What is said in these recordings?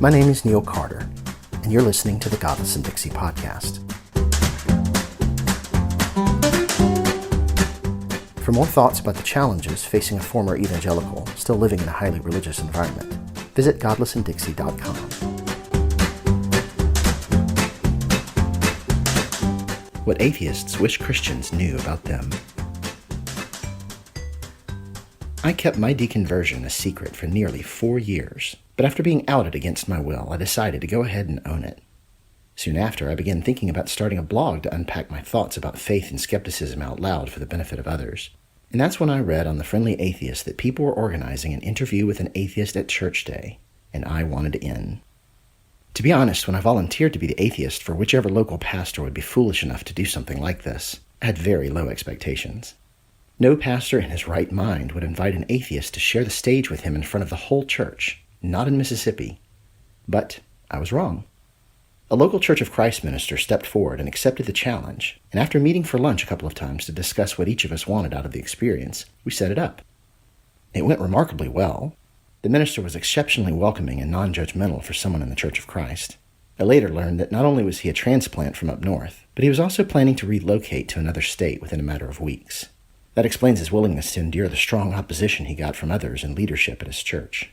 My name is Neil Carter, and you're listening to the Godless and Dixie podcast. For more thoughts about the challenges facing a former evangelical still living in a highly religious environment, visit godlessanddixie.com. What atheists wish Christians knew about them. I kept my deconversion a secret for nearly 4 years, but after being outed against my will, I decided to go ahead and own it. Soon after, I began thinking about starting a blog to unpack my thoughts about faith and skepticism out loud for the benefit of others. And that's when I read on the Friendly Atheist that people were organizing an interview with an atheist at church day, and I wanted in. To be honest, when I volunteered to be the atheist for whichever local pastor would be foolish enough to do something like this, I had very low expectations. No pastor in his right mind would invite an atheist to share the stage with him in front of the whole church, not in Mississippi. But I was wrong. A local Church of Christ minister stepped forward and accepted the challenge, and after meeting for lunch a couple of times to discuss what each of us wanted out of the experience, we set it up. It went remarkably well. The minister was exceptionally welcoming and non-judgmental for someone in the Church of Christ. I later learned that not only was he a transplant from up north, but he was also planning to relocate to another state within a matter of weeks. That explains his willingness to endure the strong opposition he got from others in leadership at his church.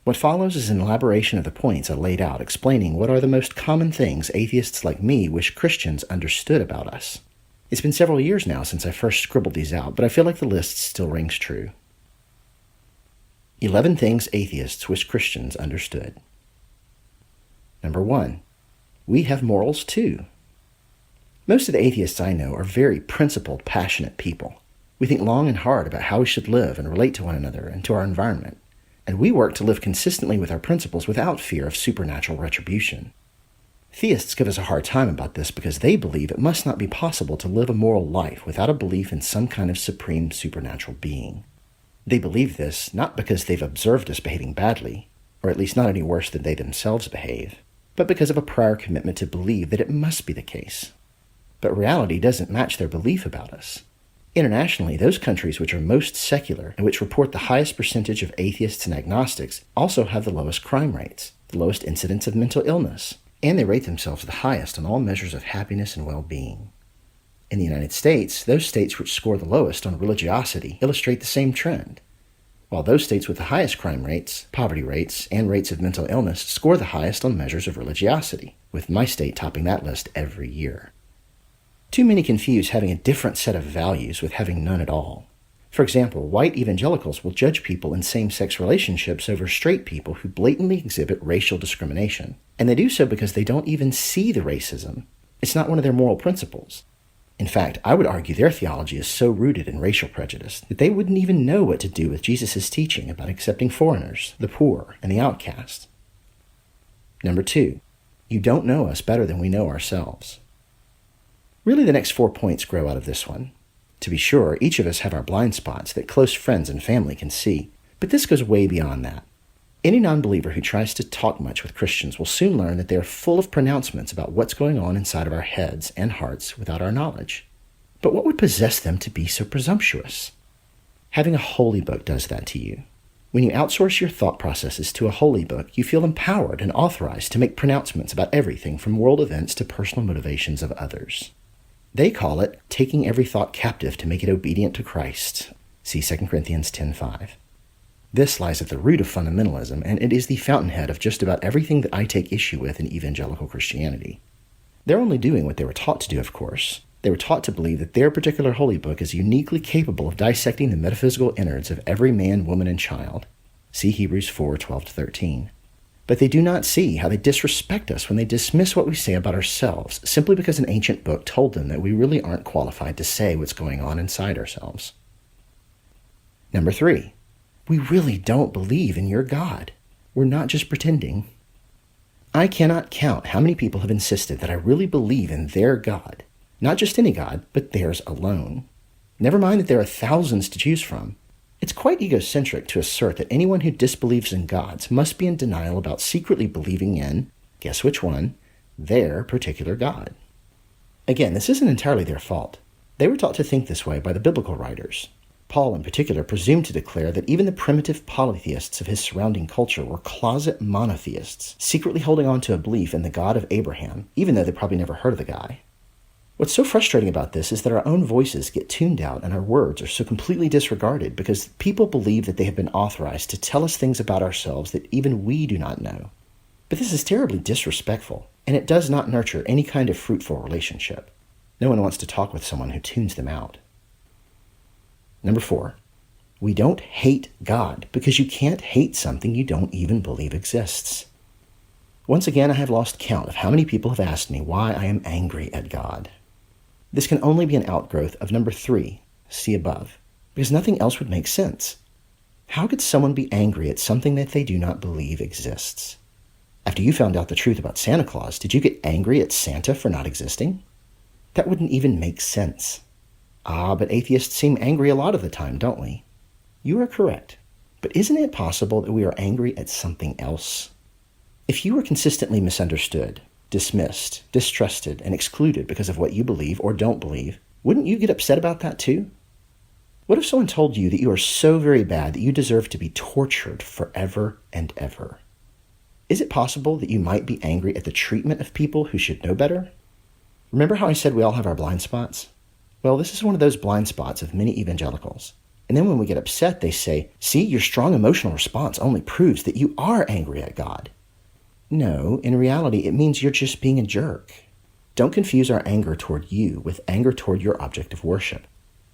What follows is an elaboration of the points I laid out explaining what are the most common things atheists like me wish Christians understood about us. It's been several years now since I first scribbled these out, but I feel like the list still rings true. 11 things atheists wish Christians understood. Number 1. We have morals too. Most of the atheists I know are very principled, passionate people. We think long and hard about how we should live and relate to one another and to our environment. And we work to live consistently with our principles without fear of supernatural retribution. Theists give us a hard time about this because they believe it must not be possible to live a moral life without a belief in some kind of supreme supernatural being. They believe this not because they've observed us behaving badly, or at least not any worse than they themselves behave, but because of a prior commitment to believe that it must be the case. But reality doesn't match their belief about us. Internationally, those countries which are most secular and which report the highest percentage of atheists and agnostics also have the lowest crime rates, the lowest incidence of mental illness, and they rate themselves the highest on all measures of happiness and well-being. In the United States, those states which score the lowest on religiosity illustrate the same trend, while those states with the highest crime rates, poverty rates, and rates of mental illness score the highest on measures of religiosity, with my state topping that list every year. Too many confuse having a different set of values with having none at all. For example, white evangelicals will judge people in same-sex relationships over straight people who blatantly exhibit racial discrimination, and they do so because they don't even see the racism. It's not one of their moral principles. In fact, I would argue their theology is so rooted in racial prejudice that they wouldn't even know what to do with Jesus' teaching about accepting foreigners, the poor, and the outcast. Number 2, you don't know us better than we know ourselves. Really, the next 4 points grow out of this one. To be sure, each of us have our blind spots that close friends and family can see, but this goes way beyond that. Any non-believer who tries to talk much with Christians will soon learn that they are full of pronouncements about what's going on inside of our heads and hearts without our knowledge. But what would possess them to be so presumptuous? Having a holy book does that to you. When you outsource your thought processes to a holy book, you feel empowered and authorized to make pronouncements about everything from world events to personal motivations of others. They call it taking every thought captive to make it obedient to Christ. See 2 Corinthians 10:5. This lies at the root of fundamentalism, and it is the fountainhead of just about everything that I take issue with in evangelical Christianity. They're only doing what they were taught to do, of course. They were taught to believe that their particular holy book is uniquely capable of dissecting the metaphysical innards of every man, woman, and child. See Hebrews 4:12-13. But they do not see how they disrespect us when they dismiss what we say about ourselves simply because an ancient book told them that we really aren't qualified to say what's going on inside ourselves. Number 3, we really don't believe in your God. We're not just pretending. I cannot count how many people have insisted that I really believe in their God. Not just any God, but theirs alone. Never mind that there are thousands to choose from. It's quite egocentric to assert that anyone who disbelieves in gods must be in denial about secretly believing in, guess which one, their particular God. Again, this isn't entirely their fault. They were taught to think this way by the biblical writers. Paul in particular presumed to declare that even the primitive polytheists of his surrounding culture were closet monotheists, secretly holding on to a belief in the God of Abraham, even though they probably never heard of the guy. What's so frustrating about this is that our own voices get tuned out and our words are so completely disregarded because people believe that they have been authorized to tell us things about ourselves that even we do not know. But this is terribly disrespectful, and it does not nurture any kind of fruitful relationship. No one wants to talk with someone who tunes them out. Number 4, we don't hate God because you can't hate something you don't even believe exists. Once again, I have lost count of how many people have asked me why I am angry at God. This can only be an outgrowth of number 3, see above, because nothing else would make sense. How could someone be angry at something that they do not believe exists? After you found out the truth about Santa Claus, did you get angry at Santa for not existing? That wouldn't even make sense. But atheists seem angry a lot of the time, don't we? You are correct. But isn't it possible that we are angry at something else? If you were consistently misunderstood, dismissed, distrusted, and excluded because of what you believe or don't believe, wouldn't you get upset about that too? What if someone told you that you are so very bad that you deserve to be tortured forever and ever? Is it possible that you might be angry at the treatment of people who should know better? Remember how I said we all have our blind spots? Well, this is one of those blind spots of many evangelicals. And then when we get upset, they say, see, your strong emotional response only proves that you are angry at God. No, in reality, it means you're just being a jerk. Don't confuse our anger toward you with anger toward your object of worship,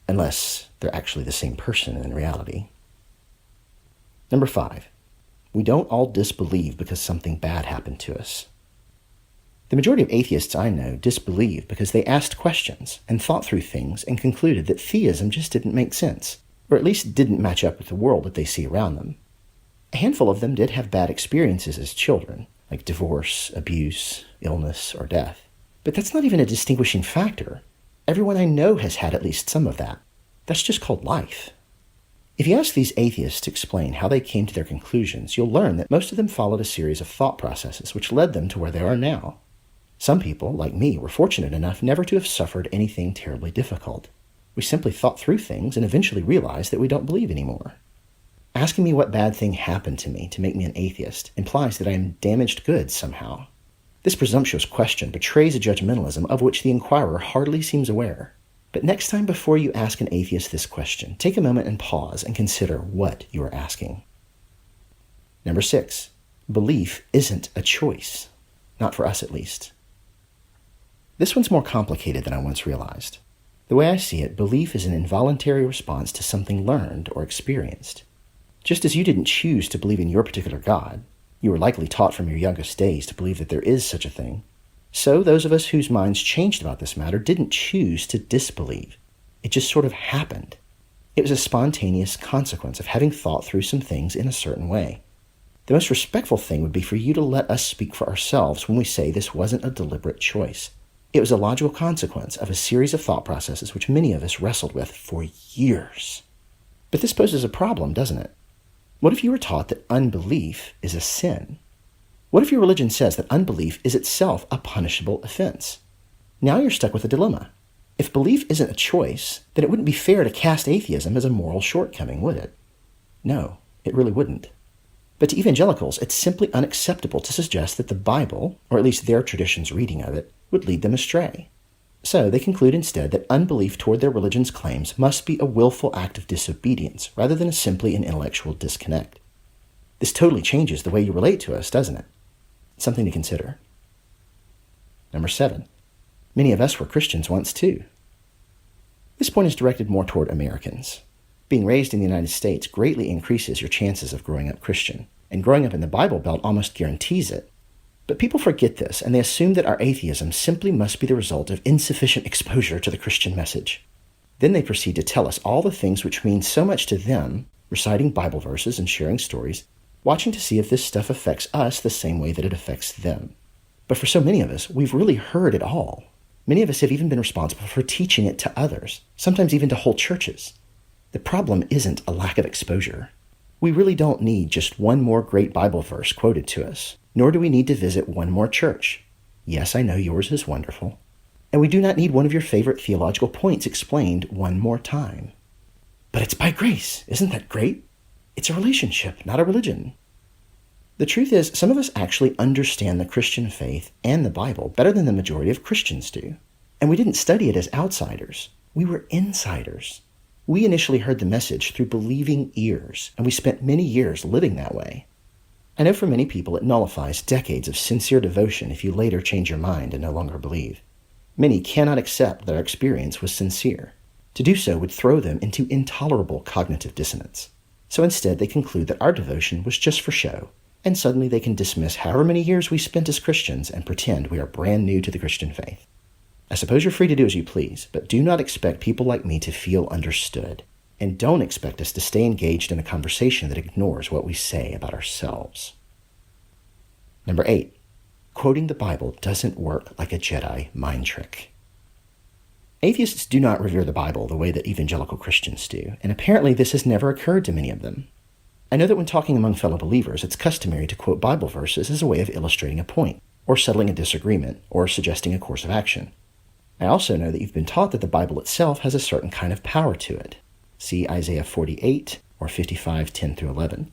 unless they're actually the same person in reality. Number 5, we don't all disbelieve because something bad happened to us. The majority of atheists I know disbelieve because they asked questions and thought through things and concluded that theism just didn't make sense, or at least didn't match up with the world that they see around them. A handful of them did have bad experiences as children, like divorce, abuse, illness, or death. But that's not even a distinguishing factor. Everyone I know has had at least some of that. That's just called life. If you ask these atheists to explain how they came to their conclusions, you'll learn that most of them followed a series of thought processes which led them to where they are now. Some people, like me, were fortunate enough never to have suffered anything terribly difficult. We simply thought through things and eventually realized that we don't believe anymore. Asking me what bad thing happened to me to make me an atheist implies that I am damaged goods somehow. This presumptuous question betrays a judgmentalism of which the inquirer hardly seems aware. But next time before you ask an atheist this question, take a moment and pause and consider what you are asking. Number 6, belief isn't a choice. Not for us, at least. This one's more complicated than I once realized. The way I see it, belief is an involuntary response to something learned or experienced. Just as you didn't choose to believe in your particular God, you were likely taught from your youngest days to believe that there is such a thing, so those of us whose minds changed about this matter didn't choose to disbelieve. It just sort of happened. It was a spontaneous consequence of having thought through some things in a certain way. The most respectful thing would be for you to let us speak for ourselves when we say this wasn't a deliberate choice. It was a logical consequence of a series of thought processes which many of us wrestled with for years. But this poses a problem, doesn't it? What if you were taught that unbelief is a sin? What if your religion says that unbelief is itself a punishable offense? Now you're stuck with a dilemma. If belief isn't a choice, then it wouldn't be fair to cast atheism as a moral shortcoming, would it? No, it really wouldn't. But to evangelicals, it's simply unacceptable to suggest that the Bible, or at least their tradition's reading of it, would lead them astray. So they conclude instead that unbelief toward their religion's claims must be a willful act of disobedience rather than simply an intellectual disconnect. This totally changes the way you relate to us, doesn't it? Something to consider. Number 7. Many of us were Christians once too. This point is directed more toward Americans. Being raised in the United States greatly increases your chances of growing up Christian, and growing up in the Bible Belt almost guarantees it. But people forget this, and they assume that our atheism simply must be the result of insufficient exposure to the Christian message. Then they proceed to tell us all the things which mean so much to them, reciting Bible verses and sharing stories, watching to see if this stuff affects us the same way that it affects them. But for so many of us, we've really heard it all. Many of us have even been responsible for teaching it to others, sometimes even to whole churches. The problem isn't a lack of exposure. We really don't need just one more great Bible verse quoted to us, nor do we need to visit one more church. Yes, I know yours is wonderful. And we do not need one of your favorite theological points explained one more time. But it's by grace. Isn't that great? It's a relationship, not a religion. The truth is, some of us actually understand the Christian faith and the Bible better than the majority of Christians do. And we didn't study it as outsiders. We were insiders. We initially heard the message through believing ears, and we spent many years living that way. I know for many people it nullifies decades of sincere devotion if you later change your mind and no longer believe. Many cannot accept their experience was sincere. To do so would throw them into intolerable cognitive dissonance. So instead they conclude that our devotion was just for show, and suddenly they can dismiss however many years we spent as Christians and pretend we are brand new to the Christian faith. I suppose you're free to do as you please, but do not expect people like me to feel understood. And don't expect us to stay engaged in a conversation that ignores what we say about ourselves. Number 8, quoting the Bible doesn't work like a Jedi mind trick. Atheists do not revere the Bible the way that evangelical Christians do, and apparently this has never occurred to many of them. I know that when talking among fellow believers, it's customary to quote Bible verses as a way of illustrating a point, or settling a disagreement, or suggesting a course of action. I also know that you've been taught that the Bible itself has a certain kind of power to it. See Isaiah 48 or 55:10-11.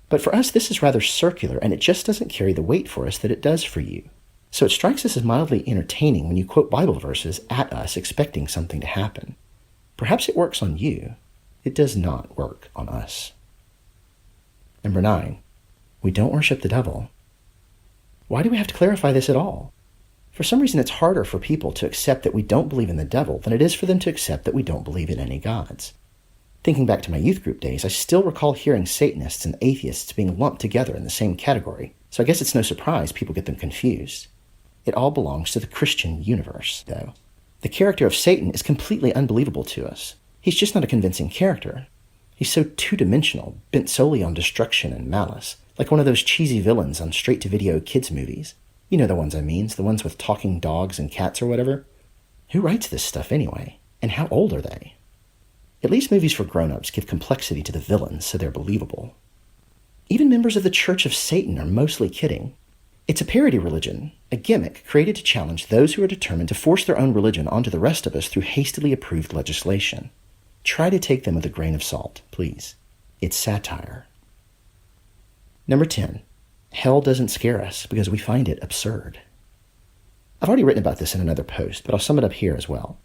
But for us, this is rather circular, and it just doesn't carry the weight for us that it does for you. So it strikes us as mildly entertaining when you quote Bible verses at us expecting something to happen. Perhaps it works on you. It does not work on us. Number 9, we don't worship the devil. Why do we have to clarify this at all? For some reason, it's harder for people to accept that we don't believe in the devil than it is for them to accept that we don't believe in any gods. Thinking back to my youth group days, I still recall hearing Satanists and atheists being lumped together in the same category, so I guess it's no surprise people get them confused. It all belongs to the Christian universe, though. The character of Satan is completely unbelievable to us. He's just not a convincing character. He's so two-dimensional, bent solely on destruction and malice, like one of those cheesy villains on straight-to-video kids' movies. You know the ones I mean, the ones with talking dogs and cats or whatever. Who writes this stuff anyway? And how old are they? At least movies for grown-ups give complexity to the villains so they're believable. Even members of the Church of Satan are mostly kidding. It's a parody religion, a gimmick created to challenge those who are determined to force their own religion onto the rest of us through hastily approved legislation. Try to take them with a grain of salt, please. It's satire. Number 10, hell doesn't scare us because we find it absurd. I've already written about this in another post, but I'll sum it up here as well.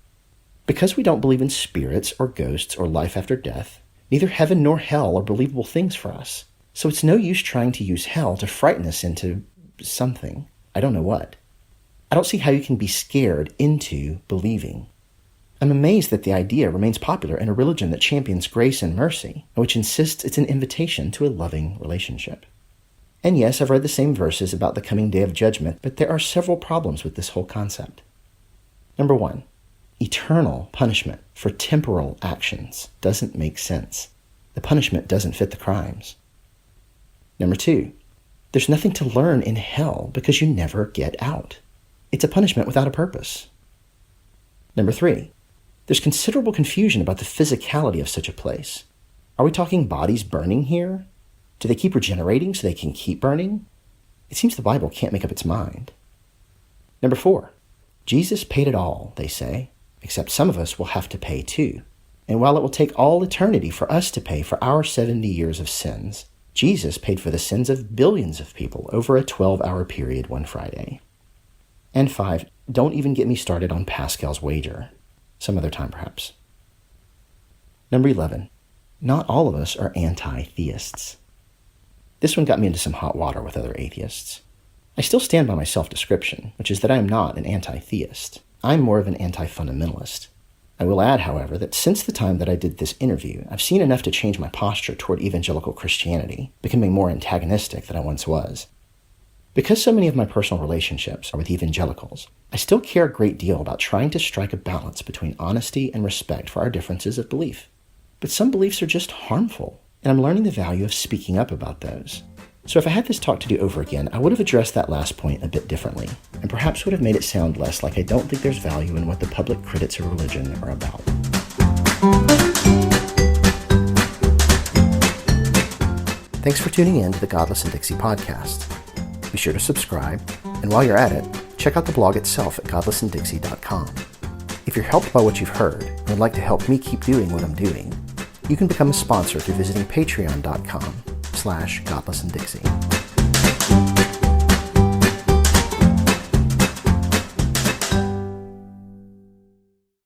Because we don't believe in spirits or ghosts or life after death, neither heaven nor hell are believable things for us. So it's no use trying to use hell to frighten us into something. I don't know what. I don't see how you can be scared into believing. I'm amazed that the idea remains popular in a religion that champions grace and mercy, and which insists it's an invitation to a loving relationship. And yes, I've read the same verses about the coming day of judgment, but there are several problems with this whole concept. Number 1, eternal punishment for temporal actions doesn't make sense. The punishment doesn't fit the crimes. Number 2, there's nothing to learn in hell because you never get out. It's a punishment without a purpose. Number 3, there's considerable confusion about the physicality of such a place. Are we talking bodies burning here? Do they keep regenerating so they can keep burning? It seems the Bible can't make up its mind. Number 4, Jesus paid it all, they say, except some of us will have to pay too. And while it will take all eternity for us to pay for our 70 years of sins, Jesus paid for the sins of billions of people over a 12-hour period one Friday. And 5, don't even get me started on Pascal's wager. Some other time, perhaps. Number 11, not all of us are anti-theists. This one got me into some hot water with other atheists. I still stand by my self-description, which is that I am not an anti-theist. I'm more of an anti-fundamentalist. I will add, however, that since the time that I did this interview, I've seen enough to change my posture toward evangelical Christianity, becoming more antagonistic than I once was. Because so many of my personal relationships are with evangelicals, I still care a great deal about trying to strike a balance between honesty and respect for our differences of belief. But some beliefs are just harmful, and I'm learning the value of speaking up about those. So if I had this talk to do over again, I would have addressed that last point a bit differently, and perhaps would have made it sound less like I don't think there's value in what the public critics of religion are about. Thanks for tuning in to the Godless and Dixie podcast. Be sure to subscribe, and while you're at it, check out the blog itself at godlessanddixie.com. If you're helped by what you've heard and would like to help me keep doing what I'm doing, You can become a sponsor through visiting patreon.com/godlessandDixie.